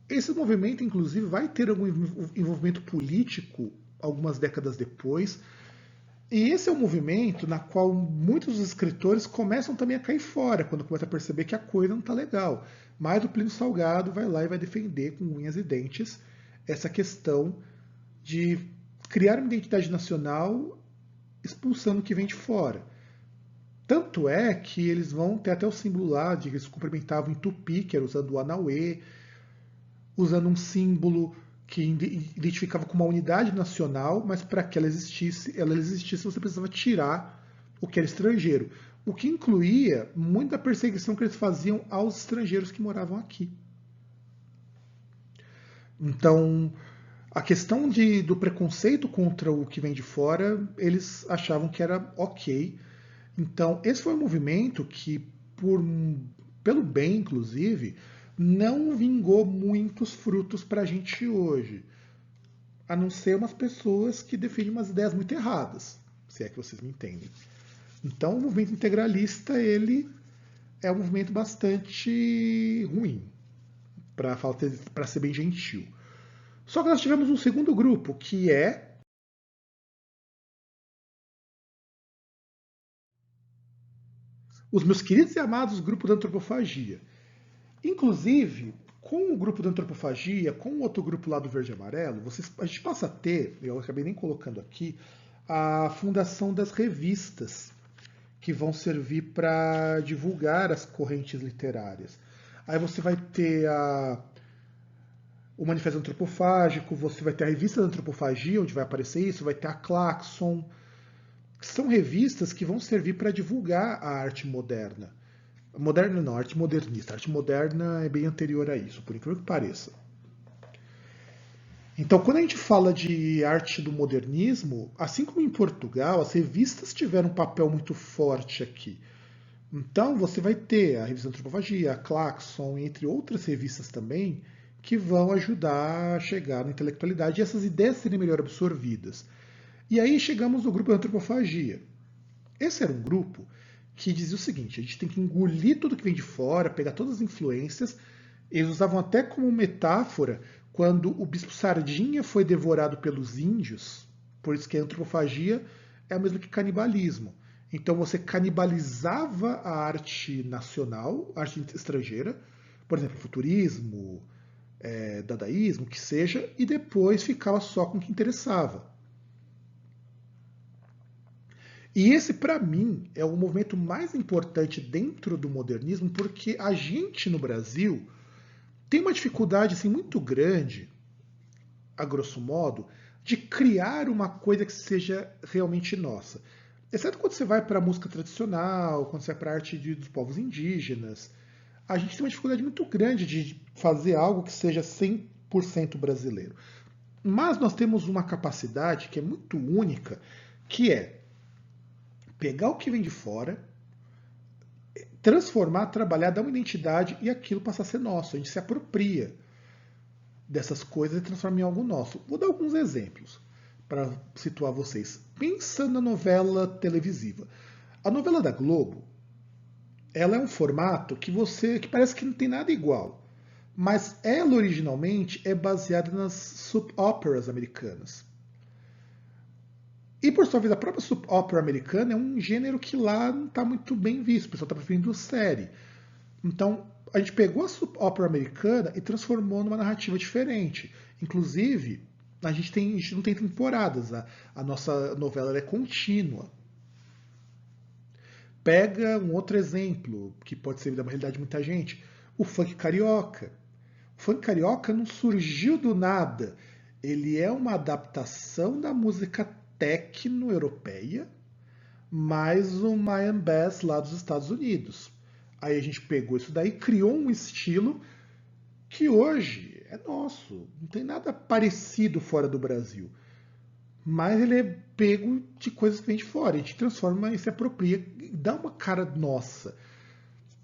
Esse movimento, inclusive, vai ter algum envolvimento político algumas décadas depois. E esse é um movimento na qual muitos dos escritores começam também a cair fora, quando começam a perceber que a coisa não está legal. Mas o Plínio Salgado vai lá e vai defender com unhas e dentes essa questão de criar uma identidade nacional expulsando o que vem de fora. Tanto é que eles vão ter até o símbolo lá de que eles se cumprimentavam em tupi, que era usando o Anauê, usando um símbolo que identificava com uma unidade nacional, mas para que ela existisse, você precisava tirar o que era estrangeiro. O que incluía muita perseguição que eles faziam aos estrangeiros que moravam aqui. Então, a questão do preconceito contra o que vem de fora, eles achavam que era ok. Então, esse foi um movimento que, pelo bem, inclusive, não vingou muitos frutos para a gente hoje. A não ser umas pessoas que defendem umas ideias muito erradas, se é que vocês me entendem. Então, o movimento integralista, ele é um movimento bastante ruim, para ser bem gentil. Só que nós tivemos um segundo grupo, que é os meus queridos e amados grupos da antropofagia. Inclusive, com o grupo da antropofagia, com o outro grupo lá do verde e amarelo, a gente passa a ter, eu acabei nem colocando aqui, a fundação das revistas, que vão servir para divulgar as correntes literárias. Aí você vai ter o Manifesto Antropofágico, você vai ter a Revista da Antropofagia, onde vai aparecer isso, vai ter a Claxon, que são revistas que vão servir para divulgar a arte moderna. Moderna não, arte modernista. A arte moderna é bem anterior a isso, por incrível que pareça. Então, quando a gente fala de arte do modernismo, assim como em Portugal, as revistas tiveram um papel muito forte aqui. Então, você vai ter a revista Antropofagia, a Claxon, entre outras revistas também, que vão ajudar a chegar na intelectualidade e essas ideias serem melhor absorvidas. E aí chegamos no grupo da Antropofagia. Esse era um grupo que dizia o seguinte: a gente tem que engolir tudo que vem de fora, pegar todas as influências. Eles usavam até como metáfora quando o bispo Sardinha foi devorado pelos índios, por isso que a antropofagia é o mesmo que canibalismo. Então você canibalizava a arte nacional, a arte estrangeira, por exemplo, futurismo, dadaísmo, que seja, e depois ficava só com o que interessava. E esse, para mim, é o movimento mais importante dentro do modernismo, porque a gente no Brasil tem uma dificuldade assim, muito grande, a grosso modo, de criar uma coisa que seja realmente nossa. Exceto quando você vai para a música tradicional, quando você vai para a arte dos povos indígenas, a gente tem uma dificuldade muito grande de fazer algo que seja 100% brasileiro. Mas nós temos uma capacidade que é muito única, que é pegar o que vem de fora, transformar, trabalhar, dar uma identidade e aquilo passa a ser nosso. A gente se apropria dessas coisas e transforma em algo nosso. Vou dar alguns exemplos para situar vocês. Pensa na novela televisiva. A novela da Globo, ela é um formato que parece que não tem nada igual, mas ela originalmente é baseada nas soap operas americanas. E por sua vez, a própria soap opera americana é um gênero que lá não está muito bem visto, o pessoal está preferindo série. Então, a gente pegou a soap opera americana e transformou numa narrativa diferente. Inclusive, a gente não tem temporadas, a nossa novela é contínua. Pega um outro exemplo, que pode ser da realidade de muita gente, o funk carioca. O funk carioca não surgiu do nada. Ele é uma adaptação da música techno europeia, mais o Mayan Bass lá dos Estados Unidos. Aí a gente pegou isso daí, criou um estilo que hoje é nosso. Não tem nada parecido fora do Brasil. Mas ele é pego de coisas que vem de fora. A gente transforma e se apropria e dá uma cara nossa.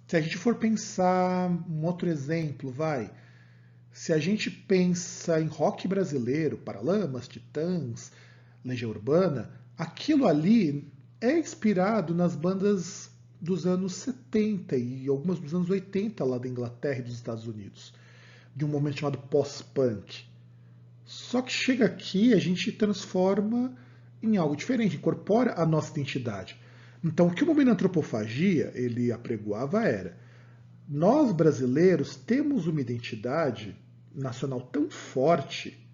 Se a gente for pensar um outro exemplo, vai. Se a gente pensa em rock brasileiro, Paralamas, Titãs, Legião Urbana, aquilo ali é inspirado nas bandas dos anos 70 e algumas dos anos 80 lá da Inglaterra e dos Estados Unidos, de um momento chamado pós-punk. Só que chega aqui, a gente transforma em algo diferente, incorpora a nossa identidade. Então, o que o movimento antropofagia ele apregoava era: nós brasileiros temos uma identidade nacional tão forte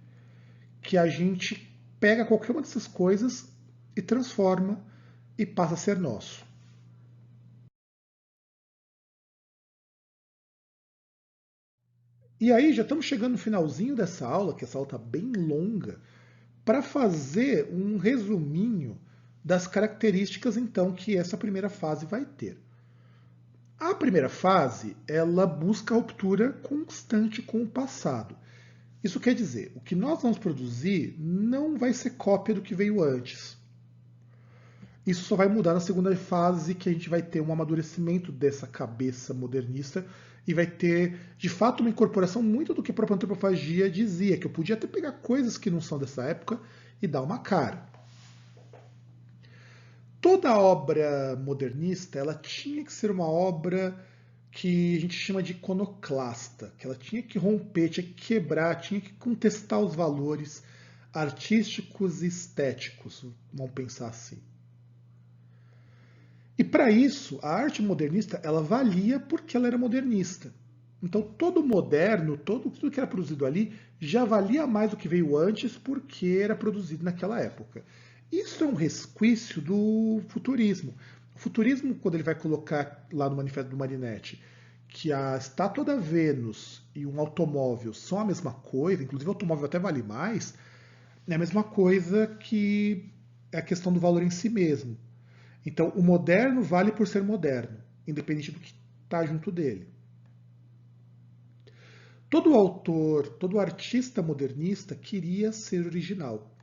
que a gente pega qualquer uma dessas coisas e transforma e passa a ser nosso. E aí já estamos chegando no finalzinho dessa aula, que essa aula está bem longa, para fazer um resuminho das características então que essa primeira fase vai ter. A primeira fase, ela busca a ruptura constante com o passado. Isso quer dizer, o que nós vamos produzir não vai ser cópia do que veio antes. Isso só vai mudar na segunda fase, que a gente vai ter um amadurecimento dessa cabeça modernista e vai ter, de fato, uma incorporação muito do que a própria antropofagia dizia, que eu podia até pegar coisas que não são dessa época e dar uma cara. Toda obra modernista, ela tinha que ser uma obra que a gente chama de iconoclasta, que ela tinha que romper, tinha que quebrar, tinha que contestar os valores artísticos e estéticos, vamos pensar assim. E para isso, a arte modernista ela valia porque ela era modernista. Então todo moderno, tudo que era produzido ali, já valia mais do que veio antes porque era produzido naquela época. Isso é um resquício do futurismo. O futurismo, quando ele vai colocar lá no Manifesto do Marinetti que a estátua da Vênus e um automóvel são a mesma coisa, inclusive o automóvel até vale mais, é a mesma coisa que é a questão do valor em si mesmo. Então, o moderno vale por ser moderno, independente do que está junto dele. Todo autor, todo artista modernista queria ser original.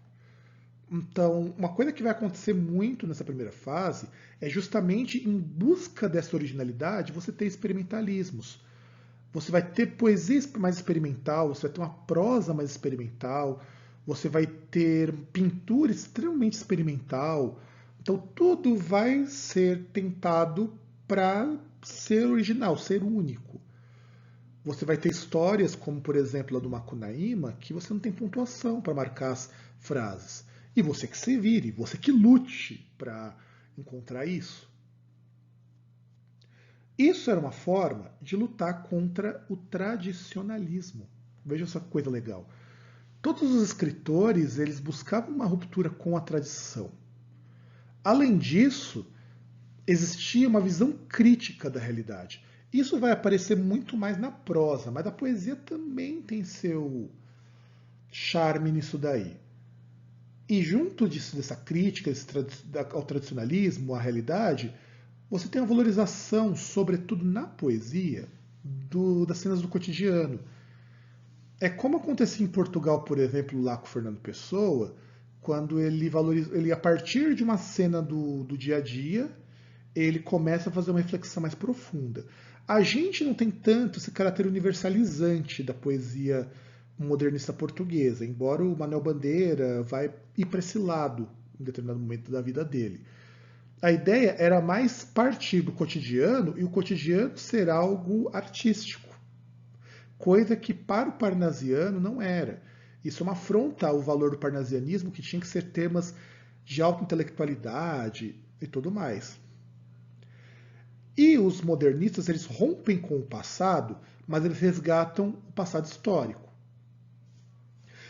Então, uma coisa que vai acontecer muito nessa primeira fase é justamente em busca dessa originalidade você ter experimentalismos. Você vai ter poesia mais experimental, você vai ter uma prosa mais experimental, você vai ter pintura extremamente experimental. Então tudo vai ser tentado para ser original, ser único. Você vai ter histórias como, por exemplo, a do Macunaíma, que você não tem pontuação para marcar as frases. E você que se vire, você que lute para encontrar isso. Isso era uma forma de lutar contra o tradicionalismo. Veja essa coisa legal. Todos os escritores eles buscavam uma ruptura com a tradição. Além disso, existia uma visão crítica da realidade. Isso vai aparecer muito mais na prosa, mas a poesia também tem seu charme nisso daí. E junto disso, dessa crítica ao tradicionalismo, à realidade, você tem a valorização, sobretudo na poesia, das cenas do cotidiano. É como acontecia em Portugal, por exemplo, lá com o Fernando Pessoa, quando ele a partir de uma cena do dia a dia, ele começa a fazer uma reflexão mais profunda. A gente não tem tanto esse caráter universalizante da poesia modernista portuguesa, embora o Manuel Bandeira vai ir para esse lado em determinado momento da vida dele. A ideia era mais partir do cotidiano e o cotidiano ser algo artístico, coisa que para o parnasiano não era. Isso é uma afronta ao valor do parnasianismo, que tinha que ser temas de alta intelectualidade e tudo mais. E os modernistas eles rompem com o passado, mas eles resgatam o passado histórico.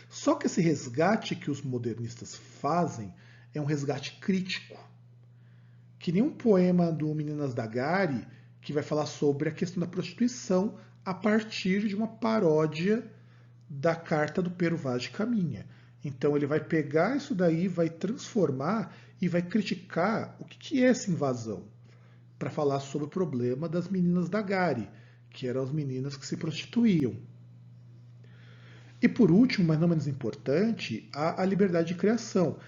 Só que esse resgate que os modernistas fazem é um resgate crítico. Que nem um poema do Meninas da Gari, que vai falar sobre a questão da prostituição a partir de uma paródia da carta do Pero Vaz de Caminha. Então ele vai pegar isso daí, vai transformar e vai criticar o que é essa invasão, para falar sobre o problema das meninas da Gari, que eram as meninas que se prostituíam. E por último, mas não menos importante, a liberdade de criação.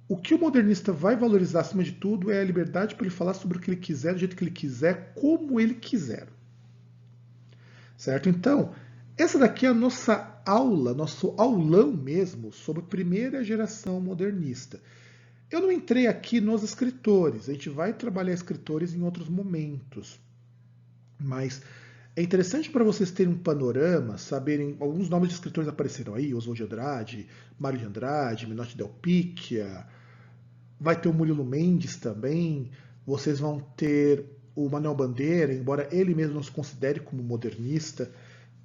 O que o modernista vai valorizar acima de tudo é a liberdade para ele falar sobre o que ele quiser, do jeito que ele quiser, como ele quiser. Certo? Então, Essa daqui é a nossa aula, nosso aulão mesmo, sobre a primeira geração modernista. Eu não entrei aqui nos escritores, a gente vai trabalhar escritores em outros momentos, mas é interessante para vocês terem um panorama, saberem, alguns nomes de escritores apareceram aí, Oswald de Andrade, Mário de Andrade, Minotti Del Picchia, vai ter o Murilo Mendes também, vocês vão ter o Manuel Bandeira, embora ele mesmo não se considere como modernista,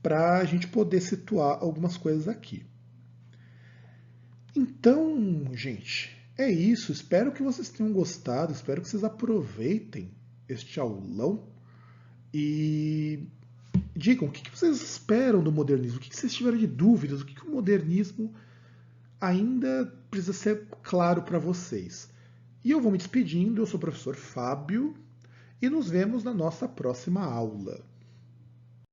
para a gente poder situar algumas coisas aqui. Então, gente, é isso. Espero que vocês tenham gostado, espero que vocês aproveitem este aulão e digam o que vocês esperam do modernismo, o que vocês tiveram de dúvidas, o que o modernismo ainda precisa ser claro para vocês. E eu vou me despedindo, eu sou o professor Fábio e nos vemos na nossa próxima aula.